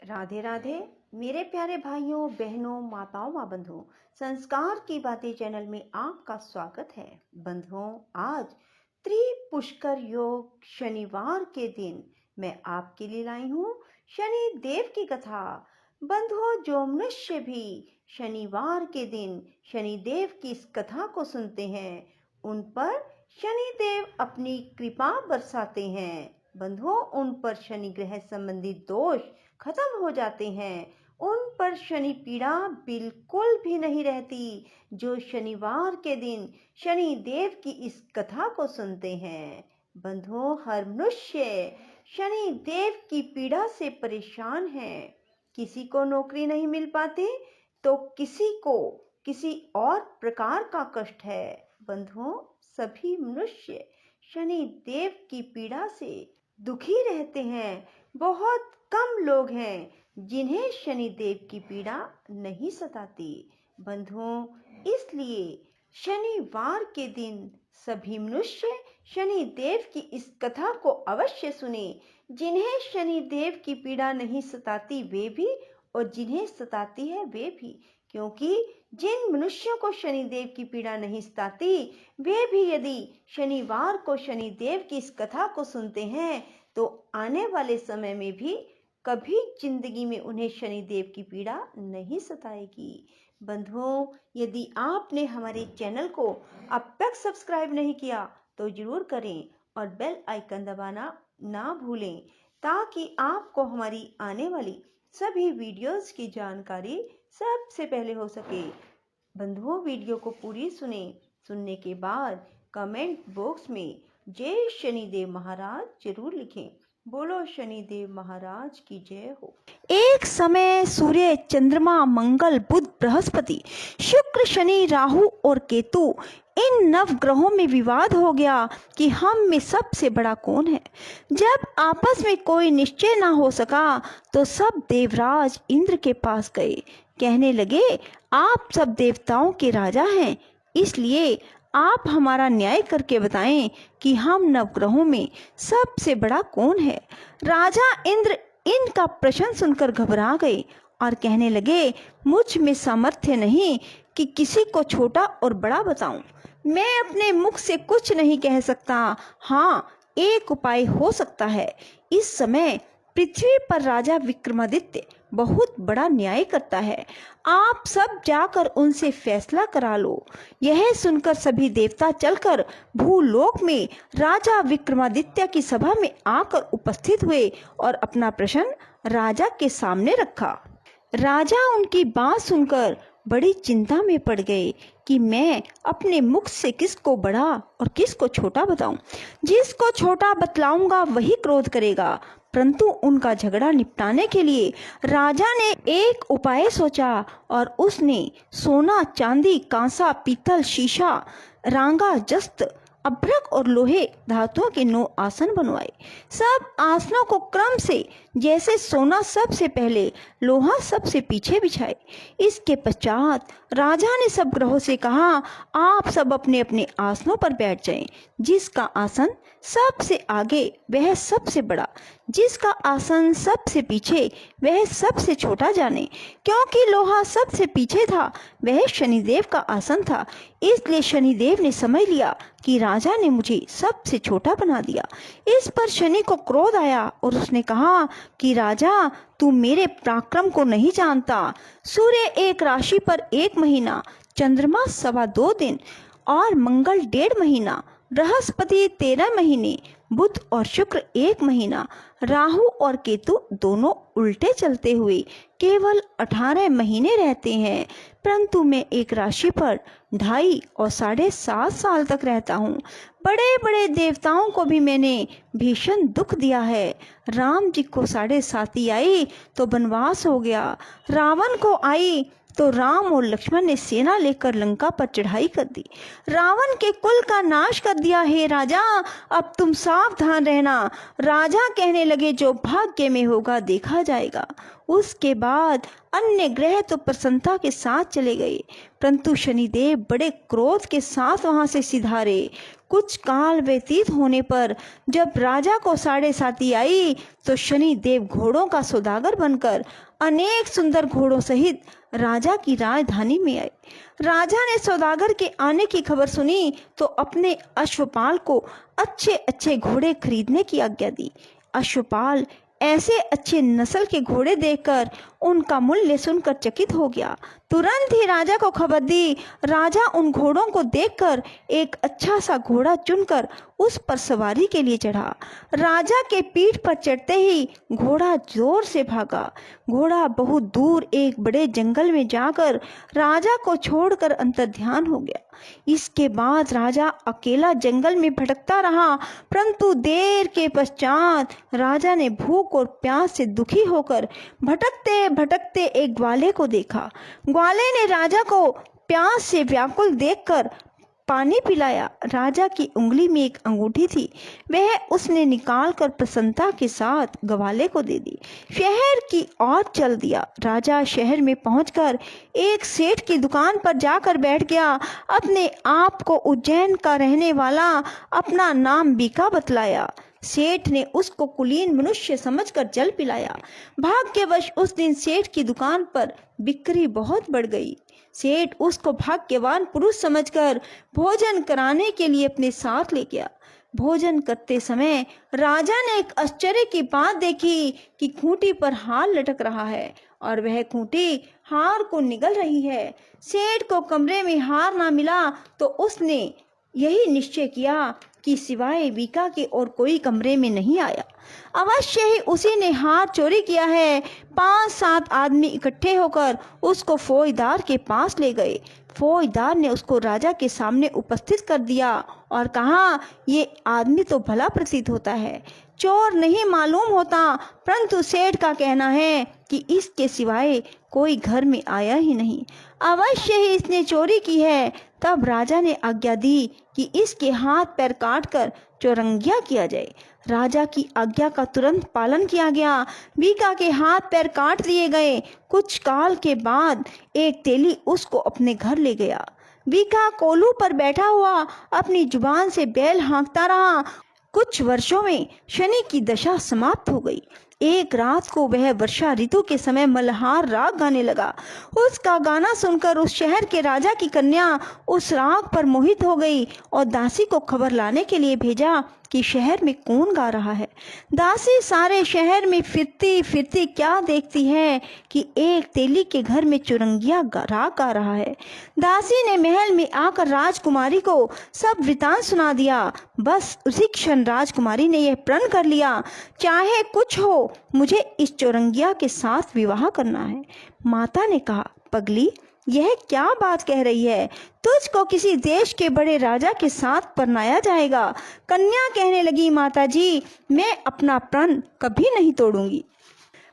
राधे राधे मेरे प्यारे भाइयों बहनों माताओं व बंधुओं, संस्कार की बातें चैनल में आपका स्वागत है। बंधुओं, आज त्रिपुष्कर योग शनिवार के दिन मैं आपके लिए लाई हूँ शनि देव की कथा। बंधुओं, जो मनुष्य भी शनिवार के दिन शनि देव की इस कथा को सुनते हैं, उन पर शनि देव अपनी कृपा बरसाते हैं। बंधुओं, उन पर शनि ग्रह संबंधी दोष खत्म हो जाते हैं, उन पर शनि पीड़ा बिल्कुल भी नहीं रहती। जो शनिवार के दिन शनि देव की इस कथा को सुनते हैं। बंधुओं, हर मनुष्य शनि देव की पीड़ा से परेशान है। किसी को नौकरी नहीं मिल पाती तो किसी को किसी और प्रकार का कष्ट है। बंधुओं, सभी मनुष्य शनि देव की पीड़ा से दुखी रहते हैं। बहुत कम लोग हैं जिन्हें शनि देव की पीड़ा नहीं सताती। बंधुओं, इसलिए शनिवार के दिन सभी मनुष्य शनि देव की इस कथा को अवश्य सुने। जिन्हें शनि देव की पीड़ा नहीं सताती वे भी, और जिन्हें सताती है वे भी, क्योंकि जिन मनुष्यों को शनि देव की पीड़ा नहीं सताती वे भी यदि शनिवार को शनि देव की इस कथा को सुनते हैं तो आने वाले समय में भी कभी जिंदगी में उन्हें शनि देव की पीड़ा नहीं सताएगी। बंधुओं, यदि आपने हमारे चैनल को अब तक सब्सक्राइब नहीं किया तो जरूर करें और बेल आइकन दबाना ना भूलें, ताकि आपको हमारी आने वाली सभी वीडियोस की जानकारी सबसे पहले हो सके। बंधुओं, वीडियो को पूरी सुनने के बाद कमेंट बॉक्स में जय शनिदेव महाराज जरूर लिखें। बोलो शनिदेव महाराज की जय हो। एक समय सूर्य, चंद्रमा, मंगल, बुध, बृहस्पति, शुक्र, शनि, राहु और केतु, इन नव ग्रहों में विवाद हो गया कि हम में सबसे बड़ा कौन है। जब आपस में कोई निश्चय ना हो सका तो सब देवराज इंद्र के पास गए। कहने लगे, आप सब देवताओं के राजा हैं, इसलिए आप हमारा न्याय करके बताएं कि हम नवग्रहों में सबसे बड़ा कौन है। राजा इंद्र इनका प्रश्न सुनकर घबरा गए और कहने लगे, मुझ में सामर्थ्य नहीं कि किसी को छोटा और बड़ा बताऊं। मैं अपने मुख से कुछ नहीं कह सकता। हाँ, एक उपाय हो सकता है। इस समय पृथ्वी पर राजा विक्रमादित्य बहुत बड़ा न्याय करता है। आप सब जाकर उनसे फैसला करा लो। यह सुनकर सभी देवता चलकर भूलोक में राजा विक्रमादित्य की सभा में आकर उपस्थित हुए और अपना प्रश्न राजा के सामने रखा। राजा उनकी बात सुनकर बड़ी चिंता में पड़ गए कि मैं अपने मुख से किसको बड़ा और किसको छोटा बताऊं। जिसको छोटा बतलाऊंगा वही क्रोध करेगा। परंतु उनका झगड़ा निपटाने के लिए राजा ने एक उपाय सोचा और उसने सोना, चांदी, कांसा, पीतल, शीशा, रांगा, जस्त, अभ्रक और लोहे धातुओं के 9 आसन बनवाए। सब आसनों को क्रम से, जैसे सोना सबसे पहले, लोहा सबसे पीछे बिछाए। इसके पश्चात राजा ने सब ग्रहों से कहा, आप सब अपने अपने आसनों पर बैठ जाएं। जिसका आसन सबसे आगे वह सबसे बड़ा, जिसका आसन सबसे पीछे वह सबसे छोटा जाने। क्योंकि लोहा सबसे पीछे था वह शनिदेव का आसन था, इसलिए शनिदेव ने समझ लिया कि राजा ने मुझे सबसे छोटा बना दिया। इस पर शनि को क्रोध आया और उसने कहा कि राजा, तू मेरे पराक्रम को नहीं जानता। सूर्य एक राशि पर 1 महीना, चंद्रमा 2.25 दिन और मंगल 1.5 महीना, बृहस्पति 13 महीने, बुध और शुक्र 1 महीना, राहु और केतु दोनों उल्टे चलते हुए केवल 18 महीने रहते हैं। परंतु मैं एक राशि पर 2.5 और 7.5 साल तक रहता हूँ। बड़े बड़े देवताओं को भी मैंने भीषण दुख दिया है। राम जी को 7.5 आई तो वनवास हो गया, रावण को आई तो राम और लक्ष्मण ने सेना लेकर लंका पर चढ़ाई कर दी। रावण के कुल का नाश कर दिया। हे राजा, अब तुम सावधान रहना। राजा कहने लगे, जो भाग्य में होगा देखा जाएगा। उसके बाद अन्य ग्रह तो प्रसन्नता के साथ चले गए, परंतु शनिदेव बड़े क्रोध के साथ वहां से सिधारे। कुछ काल व्यतीत होने पर जब राजा को साढ़े साती आई तो शनिदेव घोड़ों का सौदागर बनकर अनेक सुंदर घोड़ों सहित राजा की राजधानी में आए। राजा ने सौदागर के आने की खबर सुनी तो अपने अश्वपाल को अच्छे अच्छे घोड़े खरीदने की आज्ञा दी। अश्वपाल ऐसे अच्छे नस्ल के घोड़े देखकर उनका मूल्य सुनकर चकित हो गया। तुरंत ही राजा को खबर दी। राजा उन घोड़ों को देखकर एक अच्छा सा घोड़ा चुनकर उस पर सवारी के लिए चढ़ा। राजा के पीठ पर चढ़ते ही घोड़ा जोर से भागा। घोड़ा बहुत दूर एक बड़े जंगल में जाकर राजा को छोड़कर अंतर्ध्यान हो गया। इसके बाद राजा अकेला जंगल में भटकता रहा, परंतु देर के पश्चात राजा ने भूख और प्यास से दुखी होकर भटकते भटकते एक ग्वाले को देखा। ग्वाले ने राजा को प्यास से व्याकुल देखकर पानी पिलाया। राजा की उंगली में एक अंगूठी थी, वह उसने निकालकर प्रसन्नता के साथ ग्वाले को दे दी। शहर की ओर चल दिया। राजा शहर में पहुंचकर एक सेठ की दुकान पर जाकर बैठ गया। अपने आप को उज्जैन का रहने वाला अपना नाम बीका बतलाया। सेठ ने उसको कुलीन मनुष्य समझकर जल पिलाया। भाग्यवश उस दिन सेठ की दुकान पर बिक्री बहुत बढ़ गई। सेठ उसको भाग्यवान पुरुष समझकर भोजन कराने के लिए अपने साथ ले गया। भोजन करते समय राजा ने एक आश्चर्य की बात देखी कि खूंटी पर हार लटक रहा है और वह खूंटी हार को निगल रही है। सेठ को कमरे में हार ना मिला तो उसने यही निश्चय किया कि सिवाय बीका के और कोई कमरे में नहीं आया। अवश्य ही उसी ने हार चोरी किया है। 5-7 आदमी इकट्ठे होकर उसको फौजदार के पास ले गए। फौजदार ने उसको राजा के सामने उपस्थित कर दिया और कहा, ये आदमी तो भला प्रतीत होता है, चोर नहीं मालूम होता, परंतु सेठ का कहना है कि इसके सिवाय कोई घर में आया ही नहीं। अवश्य ही इसने चोरी की है। तब राजा ने आज्ञा दी कि इसके हाथ पैर काटकर चौरंगिया किया जाए। राजा की आज्ञा का तुरंत पालन किया गया। बीका के हाथ पैर काट दिए गए। कुछ काल के बाद एक तेली उसको अपने घर ले गया। बीका कोलू पर बैठा हुआ अपनी जुबान से बैल हाँकता रहा। कुछ वर्षों में शनि की दशा समाप्त हो गई। एक रात को वह वर्षा ऋतु के समय मल्हार राग गाने लगा। उसका गाना सुनकर उस शहर के राजा की कन्या उस राग पर मोहित हो गई और दासी को खबर लाने के लिए भेजा कि शहर में कौन गा रहा है। दासी सारे शहर में फिरती फिरती क्या देखती है कि एक तेली के घर में चुरंगिया राग गा रहा है। दासी ने महल में आकर राजकुमारी को सब वृतांत सुना दिया। बस उसी क्षण राजकुमारी ने यह प्रण कर लिया, चाहे कुछ हो मुझे इस चौरंगिया के साथ विवाह करना है। माता ने कहा, पगली यह क्या बात कह रही है, तुझको किसी देश के बड़े राजा के साथ परनाया जाएगा। कन्या कहने लगी, माताजी मैं अपना प्रण कभी नहीं तोड़ूंगी।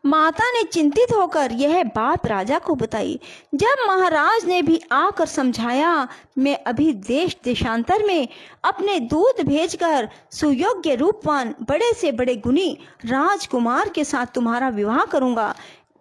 माता ने चिंतित होकर यह बात राजा को बताई। जब महाराज ने भी आकर समझाया, मैं अभी देश देशांतर में अपने दूत भेजकर सुयोग्य रूपवान बड़े से बड़े गुणी राजकुमार के साथ तुम्हारा विवाह करूंगा,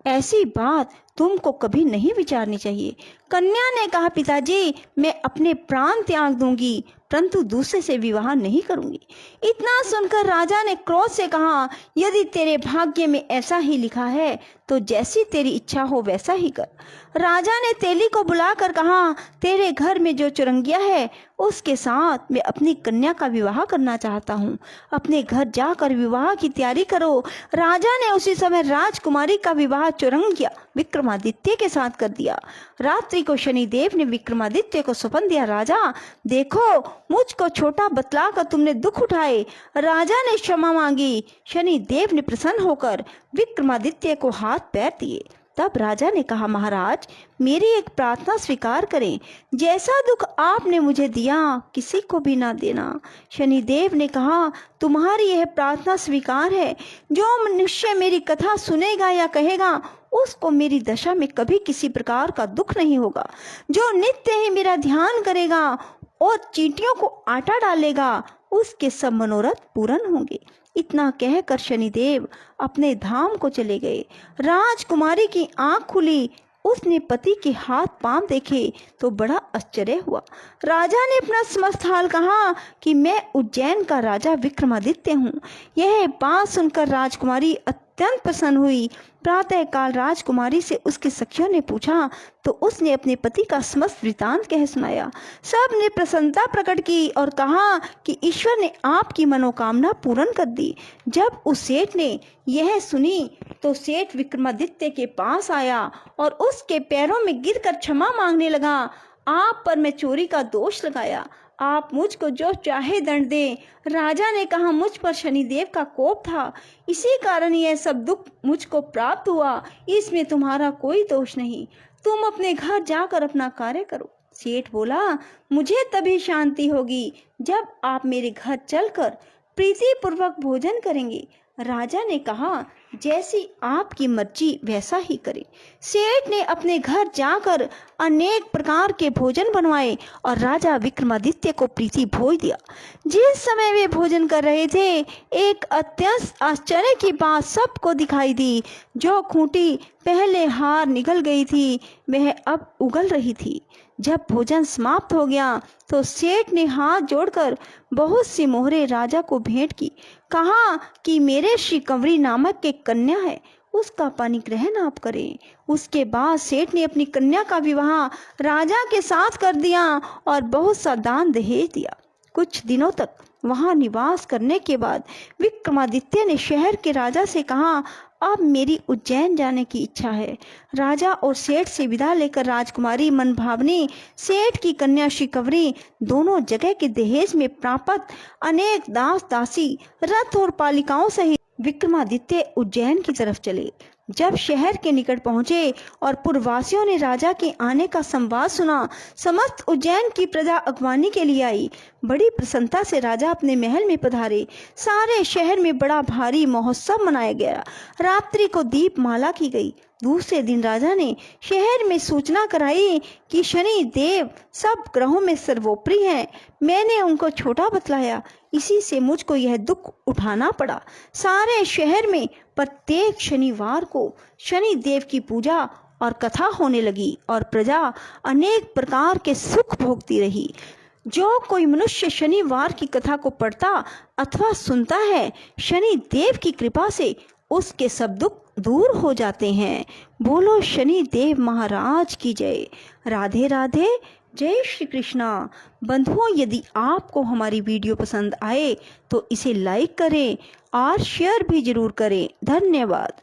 ऐसी बात तुमको कभी नहीं विचारनी चाहिए। कन्या ने कहा, पिताजी मैं अपने प्राण त्याग दूंगी, परंतु दूसरे से विवाह नहीं करूंगी। इतना सुनकर राजा ने क्रोध से कहा, यदि तेरे भाग्य में ऐसा ही लिखा है तो जैसी तेरी इच्छा हो वैसा ही कर। राजा ने तेली को बुलाकर कहा, तेरे घर में जो चुरंगिया है उसके साथ मैं अपनी कन्या का विवाह करना चाहता हूँ, अपने घर जाकर विवाह की तैयारी करो। राजा ने उसी समय राजकुमारी का विवाह चुरंगिया विक्रमादित्य के साथ कर दिया। रात्रि को शनिदेव ने विक्रमादित्य को सौंप दिया, राजा देखो मुझको छोटा बतलाकर तुमने दुख उठाए। राजा ने क्षमा मांगी। शनिदेव ने प्रसन्न होकर विक्रमादित्य को हाथ पैर दिए। तब राजा ने कहा, महाराज मेरी एक प्रार्थना स्वीकार करें, जैसा दुख आपने मुझे दिया किसी को भी ना देना। शनिदेव ने कहा, तुम्हारी यह प्रार्थना स्वीकार है। जो मनुष्य मेरी कथा सुनेगा या कहेगा उसको मेरी दशा में कभी किसी प्रकार का दुख नहीं होगा। जो नित्य ही मेरा ध्यान करेगा और चींटियों को आटा डालेगा, उसके सब मनोरथ पूर्ण होंगे। इतना कहकर शनिदेव अपने धाम को चले गए। राजकुमारी की आंख खुली, उसने पति के हाथ पांव देखे तो बड़ा आश्चर्य हुआ। राजा ने अपना समस्त हाल कहा कि मैं उज्जैन का राजा विक्रमादित्य हूँ। यह बात सुनकर राजकुमारी अत्यंत प्रसन्न हुई। प्रातः काल राजकुमारी से उसकी सखियों ने पूछा तो उसने अपने पति का समस्त वृतांत कह सुनाया। सब ने प्रसन्नता प्रकट की और कहा कि ईश्वर ने आपकी मनोकामना पूर्ण कर दी। जब उस सेठ ने यह सुनी तो सेठ विक्रमादित्य के पास आया और उसके पैरों में गिरकर क्षमा मांगने लगा। आप पर मैं चोरी का दोष लगाया, आप मुझको जो चाहे दंड दें। राजा ने कहा मुझ पर शनिदेव का कोप था, इसी कारण यह सब दुख मुझको प्राप्त हुआ। इसमें तुम्हारा कोई दोष नहीं, तुम अपने घर जाकर अपना कार्य करो। सेठ बोला मुझे तभी शांति होगी जब आप मेरे घर चलकर प्रीतिपूर्वक भोजन करेंगे। राजा ने कहा जैसी आपकी मर्जी वैसा ही करें। सेठ ने अपने घर जाकर अनेक प्रकार के भोजन बनवाए और राजा विक्रमादित्य को प्रीति भोज दिया। जिस समय वे भोजन कर रहे थे, एक अत्यंत आश्चर्य की बात सबको दिखाई दी। जो खूंटी पहले हार निकल गई थी वह अब उगल रही थी। जब भोजन समाप्त हो गया तो सेठ ने हाथ जोड़कर बहुत सी मोहरें राजा को भेंट की। कहा कि मेरे श्री कंवरी नामक एक कन्या है, उसका पाणिग्रहण आप करें। उसके बाद सेठ ने अपनी कन्या का विवाह राजा के साथ कर दिया और बहुत सा दान दहेज दिया। कुछ दिनों तक वहां निवास करने के बाद विक्रमादित्य ने शहर के राजा से कहा अब मेरी उज्जैन जाने की इच्छा है। राजा और सेठ से विदा लेकर राजकुमारी मनभावनी सेठ की कन्या श्री कंवरी दोनों जगह के दहेज में प्राप्त अनेक दास दासी रथ और पालिकाओं सहित विक्रमादित्य उज्जैन की तरफ चले। जब शहर के निकट पहुंचे और पुरवासियों ने राजा के आने का संवाद सुना, समस्त उज्जैन की प्रजा अगवानी के लिए आई। बड़ी प्रसन्नता से राजा अपने महल में पधारे। सारे शहर में बड़ा भारी महोत्सव मनाया गया। रात्रि को दीप माला की गई। दूसरे दिन राजा ने शहर में सूचना कराई कि शनि देव सब ग्रहों में सर्वोपरि हैं। मैंने उनको छोटा बतलाया, इसी से मुझको यह दुख उठाना पड़ा। सारे शहर में प्रत्येक शनिवार को शनि देव की पूजा और कथा होने लगी और प्रजा अनेक प्रकार के सुख भोगती रही। जो कोई मनुष्य शनिवार की कथा को पढ़ता अथवा सुनता है, शनि देव की कृपा से उसके सब दुख दूर हो जाते हैं। बोलो शनि देव महाराज की जय। राधे राधे, जय श्री कृष्णा। बंधुओं, यदि आपको हमारी वीडियो पसंद आए तो इसे लाइक करें और शेयर भी जरूर करें। धन्यवाद।